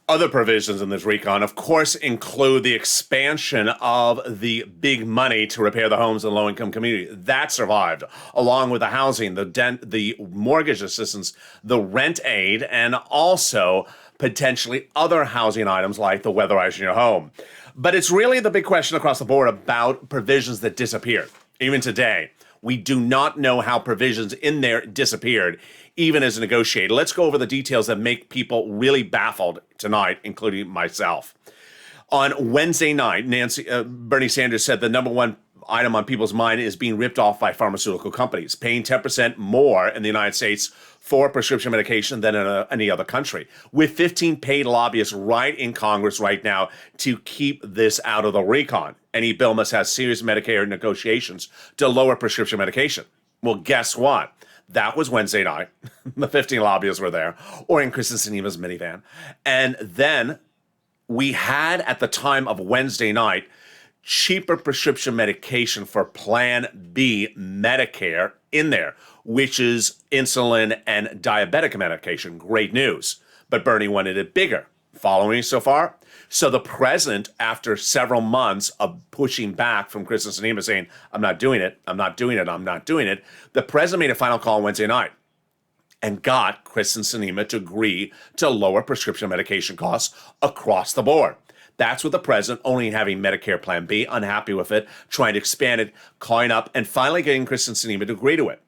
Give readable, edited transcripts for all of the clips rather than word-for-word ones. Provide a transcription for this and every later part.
Other provisions in this recon, of course, include the expansion of the big money to repair the homes of the low-income community. That survived, along with the housing, the mortgage assistance, the rent aid, and also potentially other housing items like the weatherizing your home. But it's really the big question across the board about provisions that disappeared. Even today, we do not know how provisions in there disappeared, even as negotiated. Let's go over the details that make people really baffled tonight, including myself. On Wednesday night, Bernie Sanders said the number one item on people's mind is being ripped off by pharmaceutical companies, paying 10% more in the United States for prescription medication than in any other country, with 15 paid lobbyists right in Congress right now to keep this out of the recon. Any bill must have serious Medicare negotiations to lower prescription medication. Well, guess what? That was Wednesday night. The 15 lobbyists were there, or in Kristen Sinema's minivan. And then we had, at the time of Wednesday night, cheaper prescription medication for Plan B Medicare in there, which is insulin and diabetic medication. Great news. But Bernie wanted it bigger. Following so far? So the president, after several months of pushing back from Kristen Sinema saying, I'm not doing it, I'm not doing it, I'm not doing it, the president made a final call Wednesday night and got Kristen Sinema to agree to lower prescription medication costs across the board. That's with the president only having Medicare Plan B, unhappy with it, trying to expand it, calling up, and finally getting Kristen Sinema to agree to it.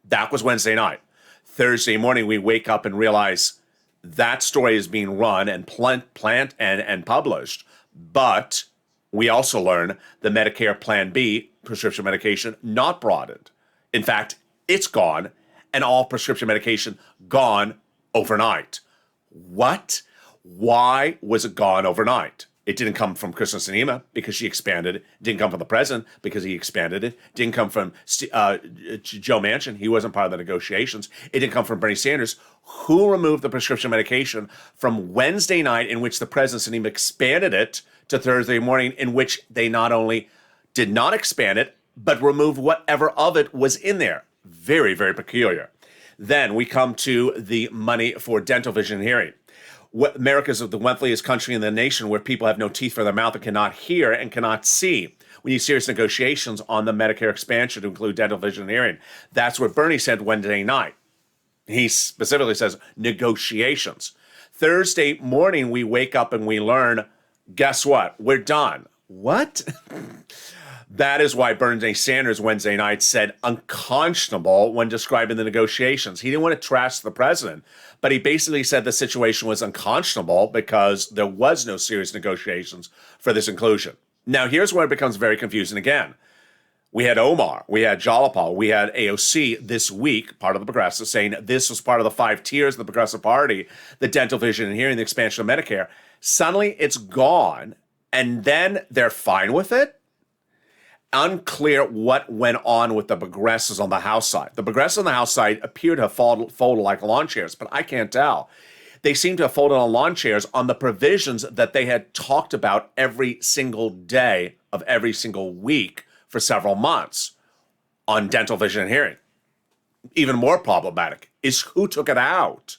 That was Wednesday night. Thursday morning, we wake up and realize that story is being run and planned and published, but we also learn the Medicare Plan B prescription medication not broadened. In fact, it's gone, and all prescription medication gone overnight. What? Why was it gone overnight? It didn't come from Kristen Sinema because she expanded it. It didn't come from the president because he expanded it. It didn't come from Joe Manchin. He wasn't part of the negotiations. It didn't come from Bernie Sanders, who removed the prescription medication from Wednesday night, in which the president Sinema expanded it, to Thursday morning, in which they not only did not expand it, but removed whatever of it was in there. Very, very peculiar. Then we come to the money for dental, vision, and hearing. America is the wealthiest country in the nation where people have no teeth for their mouth and cannot hear and cannot see. We need serious negotiations on the Medicare expansion to include dental, vision, and hearing. That's what Bernie said Wednesday night. He specifically says negotiations. Thursday morning, we wake up and we learn, guess what? We're done. What? That is why Bernie Sanders Wednesday night said unconscionable when describing the negotiations. He didn't want to trash the president, but he basically said the situation was unconscionable because there was no serious negotiations for this inclusion. Now, here's where it becomes very confusing again. We had Omar, we had Jalapal, we had AOC this week, part of the Progressive, saying this was part of the 5 tiers of the Progressive Party, the dental, vision, and hearing, the expansion of Medicare. Suddenly, it's gone, and then they're fine with it? Unclear what went on with the progressives on the House side. The progressives on the House side appear to have folded like lawn chairs, but I can't tell. They seem to have folded on lawn chairs on the provisions that they had talked about every single day of every single week for several months on dental, vision, and hearing. Even more problematic is who took it out.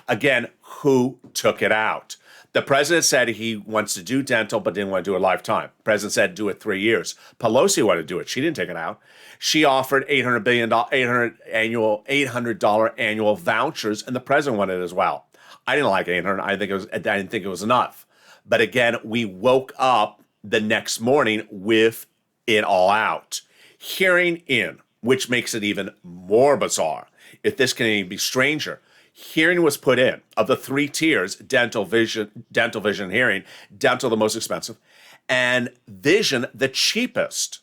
Again, who took it out? The president said he wants to do dental, but didn't want to do it lifetime. The president said do it 3 years. Pelosi wanted to do it. She didn't take it out. She offered $800 annual vouchers, and the president wanted it as well. I didn't like 800. I didn't think it was enough. But again, we woke up the next morning with it all out. Hearing in, which makes it even more bizarre. If this can even be stranger. Hearing was put in. Of the 3 tiers, dental, vision, and hearing, dental the most expensive, and vision the cheapest.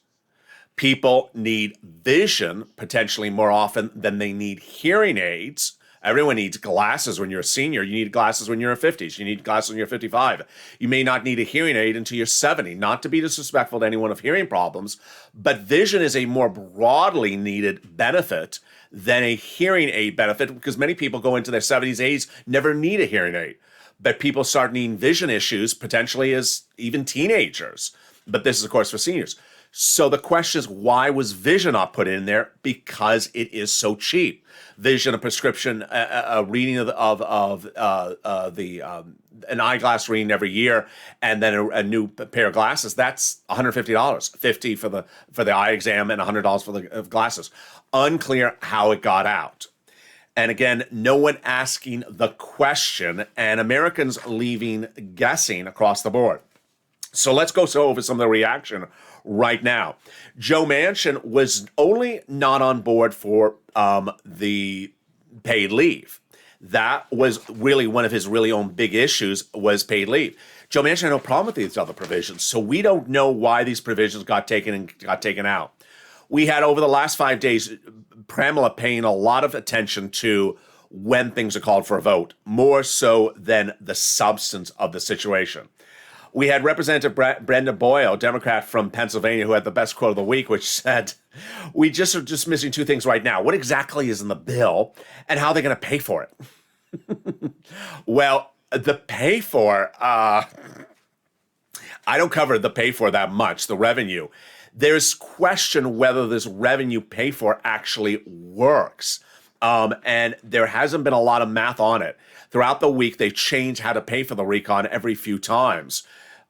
People need vision potentially more often than they need hearing aids. Everyone needs glasses when you're a senior. You need glasses when you're in 50s. You need glasses when you're 55. You may not need a hearing aid until you're 70. Not to be disrespectful to anyone of hearing problems, but vision is a more broadly needed benefit than a hearing aid benefit, because many people go into their 70s, 80s, never need a hearing aid. But people start needing vision issues potentially as even teenagers. But this is, of course, for seniors. So the question is, why was Vision not put in there? Because it is so cheap. Vision, a prescription, a reading of an eyeglass reading every year, and then a new pair of glasses. That's $150, $50 for the eye exam, and $100 for the glasses. Unclear how it got out. And again, no one asking the question, and Americans leaving guessing across the board. So let's go over some of the reaction right now. Joe Manchin was only not on board for the paid leave. That was really one of his really own big issues, was paid leave. Joe Manchin had no problem with these other provisions, so we don't know why these provisions got taken out. We had, over the last 5 days, Pramila paying a lot of attention to when things are called for a vote, more so than the substance of the situation. We had Representative Brenda Boyle, Democrat from Pennsylvania, who had the best quote of the week, which said, "We are just missing two things right now. What exactly is in the bill, and how are they going to pay for it?" Well, the pay for, I don't cover the pay for that much, the revenue. There's question whether this revenue pay for actually works. And there hasn't been a lot of math on it. Throughout the week, they've changed how to pay for the recon every few times.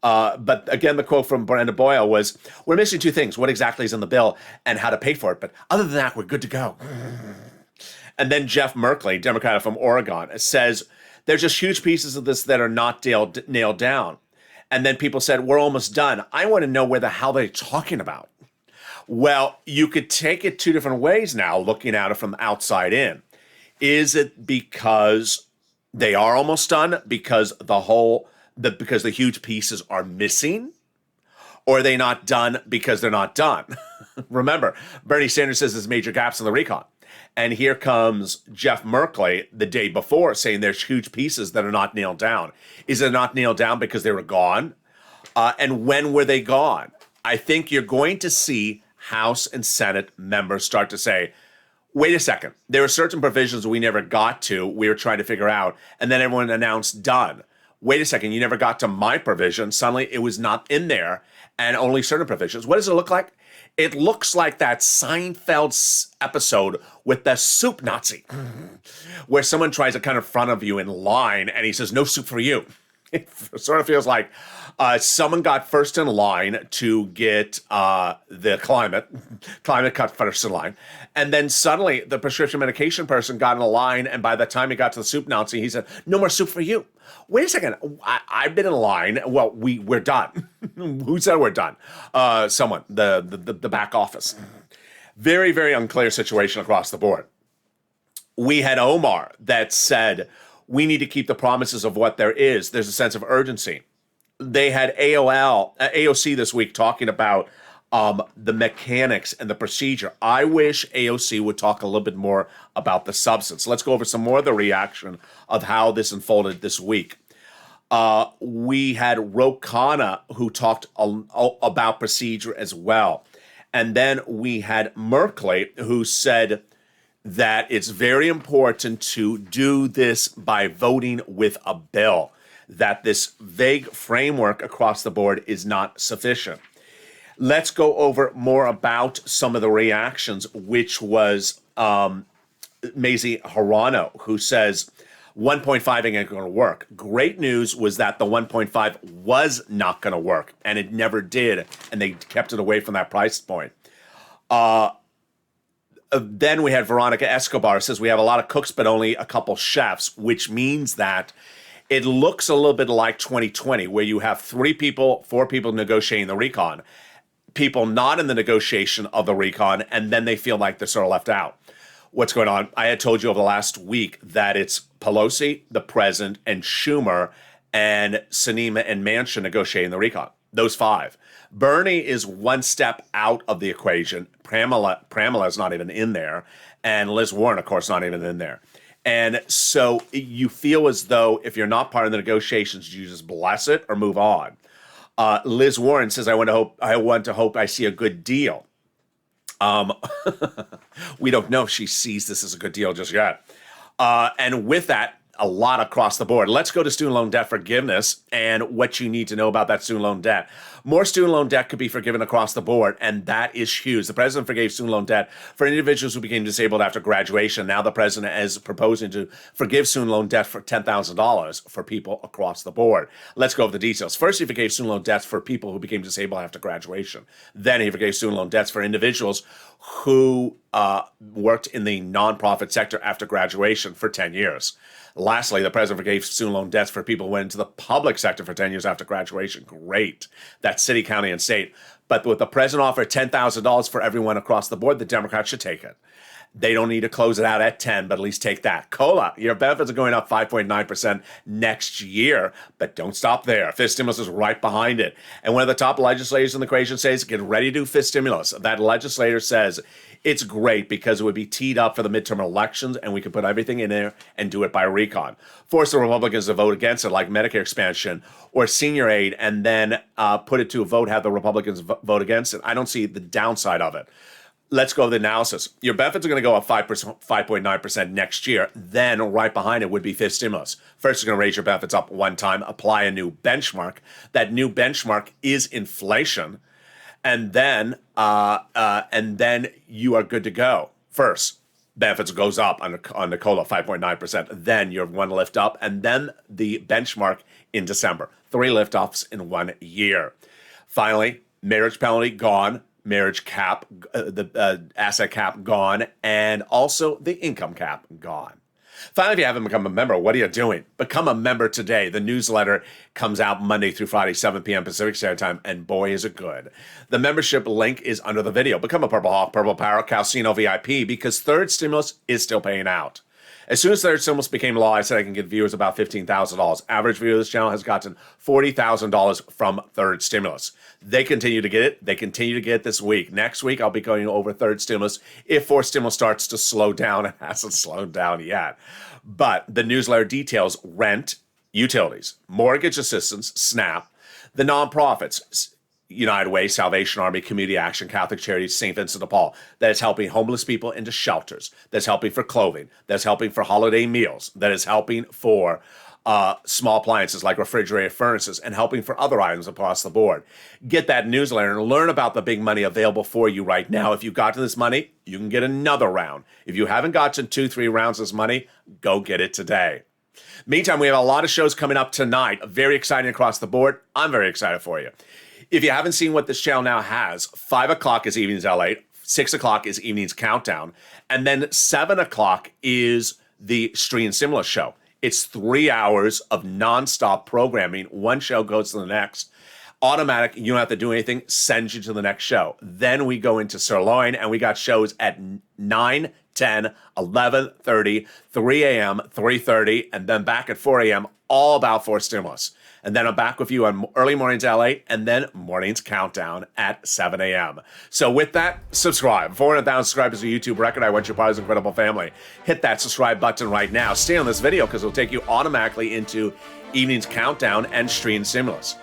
But again, the quote from Brenda Boyle was, "We're missing two things, what exactly is in the bill and how to pay for it. But other than that, we're good to go." And then Jeff Merkley, Democrat from Oregon, says, "There's just huge pieces of this that are not nailed down." And then people said, "We're almost done." I want to know where the hell they're talking about. Well, you could take it two different ways now, looking at it from the outside in. Is it because they are almost done, because because the huge pieces are missing? Or are they not done because they're not done? Remember, Bernie Sanders says there's major gaps in the recon. And here comes Jeff Merkley the day before saying there's huge pieces that are not nailed down. Is it not nailed down because they were gone? And when were they gone? I think you're going to see House and Senate members start to say, wait a second, there are certain provisions we never got to, we were trying to figure out, and then everyone announced done. Wait a second, you never got to my provision. Suddenly it was not in there, and only certain provisions. What does it look like? It looks like that Seinfeld episode with the soup Nazi, where someone tries to kind of front of you in line, and he says, "No soup for you." It sort of feels like someone got first in line to get the climate cut first in line. And then suddenly the prescription medication person got in a line, and by the time he got to the soup Nazi, he said, "No more soup for you." Wait a second. I've been in line. Well, we're done. Who said we're done? Someone, the back office. Very, very unclear situation across the board. We had Omar that said, we need to keep the promises of what there is. There's a sense of urgency. They had AOC this week talking about the mechanics and the procedure. I wish AOC would talk a little bit more about the substance. Let's go over some more of the reaction of how this unfolded this week. We had Ro Khanna, who talked about procedure as well. And then we had Merkley, who said that it's very important to do this by voting with a bill, that this vague framework across the board is not sufficient. Let's go over more about some of the reactions, which was Mazie Hirono, who says 1.5 ain't going to work. Great news was that the 1.5 was not going to work, and it never did, and they kept it away from that price point. Then we had Veronica Escobar says we have a lot of cooks, but only a couple chefs, which means that it looks a little bit like 2020, where you have 4 people negotiating the recon, people not in the negotiation of the recon, and then they feel like they're sort of left out. What's going on? I had told you over the last week that it's Pelosi, the president, and Schumer, and Sinema and Manchin negotiating the recon. Those 5. Bernie is one step out of the equation. Pramila is not even in there. And Liz Warren, of course, not even in there. And so you feel as though if you're not part of the negotiations, you just bless it or move on. Liz Warren says, I want to hope I see a good deal. We don't know if she sees this as a good deal just yet. And with that, a lot across the board. Let's go to student loan debt forgiveness and what you need to know about that student loan debt. More student loan debt could be forgiven across the board, and that is huge. The president forgave student loan debt for individuals who became disabled after graduation. Now the president is proposing to forgive student loan debt for $10,000 for people across the board. Let's go over the details. First, he forgave student loan debts for people who became disabled after graduation. Then he forgave student loan debts for individuals who worked in the nonprofit sector after graduation for 10 years. Lastly, the president forgave student loan debts for people who went into the public sector for 10 years after graduation. Great. That's city, county, and state. But with the president offered $10,000 for everyone across the board, the Democrats should take it. They don't need to close it out at 10, but at least take that. COLA, your benefits are going up 5.9% next year, but don't stop there. Fifth stimulus is right behind it. And one of the top legislators in the equation says, get ready to do fifth stimulus. That legislator says it's great because it would be teed up for the midterm elections, and we could put everything in there and do it by recon. Force the Republicans to vote against it, like Medicare expansion or senior aid, and then put it to a vote, have the Republicans vote against it. I don't see the downside of it. Let's go to the analysis. Your benefits are going to go up 5.9% next year. Then right behind it would be fifth stimulus. First, you're going to raise your benefits up one time, apply a new benchmark. That new benchmark is inflation. And then you are good to go. First, benefits goes up on the COLA 5.9%. Then you're one lift up, and then the benchmark in December. 3 lift-offs in 1 year. Finally, marriage penalty gone. Marriage cap, the asset cap gone, and also the income cap gone. Finally, if you haven't become a member, what are you doing? Become a member today. The newsletter comes out Monday through Friday, 7 p.m. Pacific Standard Time, and boy, is it good. The membership link is under the video. Become a Purple Hawk, Purple Power, Calcino VIP, because third stimulus is still paying out. As soon as third stimulus became law, I said I can get viewers about $15,000. Average viewer of this channel has gotten $40,000 from third stimulus. They continue to get it. They continue to get it this week. Next week, I'll be going over third stimulus if fourth stimulus starts to slow down. It hasn't slowed down yet. But the newsletter details rent, utilities, mortgage assistance, SNAP, the nonprofits, United Way, Salvation Army, Community Action, Catholic Charities, St. Vincent de Paul, that is helping homeless people into shelters, that's helping for clothing, that's helping for holiday meals, that is helping for small appliances like refrigerator furnaces, and helping for other items across the board. Get that newsletter and learn about the big money available for you right now. If you've gotten this money, you can get another round. If you haven't gotten 2-3 rounds of this money, go get it today. Meantime, we have a lot of shows coming up tonight. Very exciting across the board. I'm very excited for you. If you haven't seen what this channel now has, 5 o'clock is Evenings LA, 6 o'clock is Evenings Countdown, and then 7 o'clock is the Stream Stimulus show. It's 3 hours of nonstop programming. One show goes to the next. Automatic, you don't have to do anything, sends you to the next show. Then we go into Sirloin, and we got shows at 9, 10, 11:30, 3 a.m., 3:30, and then back at 4 a.m., all about fourth stimulus. And then I'm back with you on early mornings LA, and then mornings countdown at 7 a.m. So with that, subscribe. 400,000 subscribers to YouTube record. I want you part of this incredible family. Hit that subscribe button right now. Stay on this video because it'll take you automatically into Evenings Countdown and Stream Stimulus.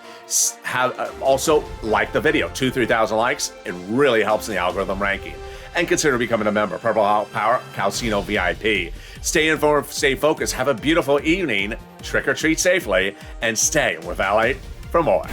Also, like the video. 2,000-3,000 likes. It really helps in the algorithm ranking. And consider becoming a member. Purple Power, Calcino VIP. Stay informed, stay focused. Have a beautiful evening. Trick or treat safely. And stay with LALATE for more.